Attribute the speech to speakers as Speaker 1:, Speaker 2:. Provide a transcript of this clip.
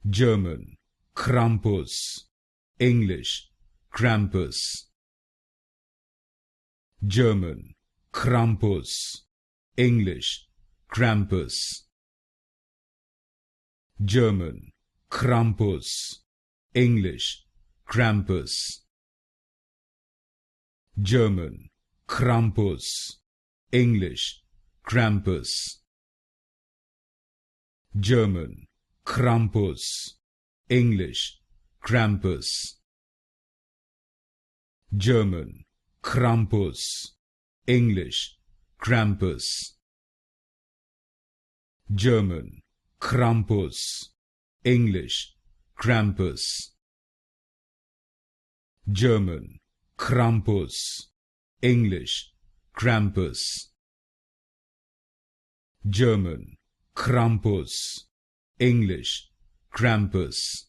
Speaker 1: German, Krampus. English, Krampus. German, Krampus. English, Krampus. German, Krampus. English, Krampus. German, Krampus. English, Krampus. German, Krampus. English, Krampus. German, Krampus. English, Krampus. German, Krampus. English, Krampus. German, Krampus. English, Krampus. German, Krampus. English, Krampus.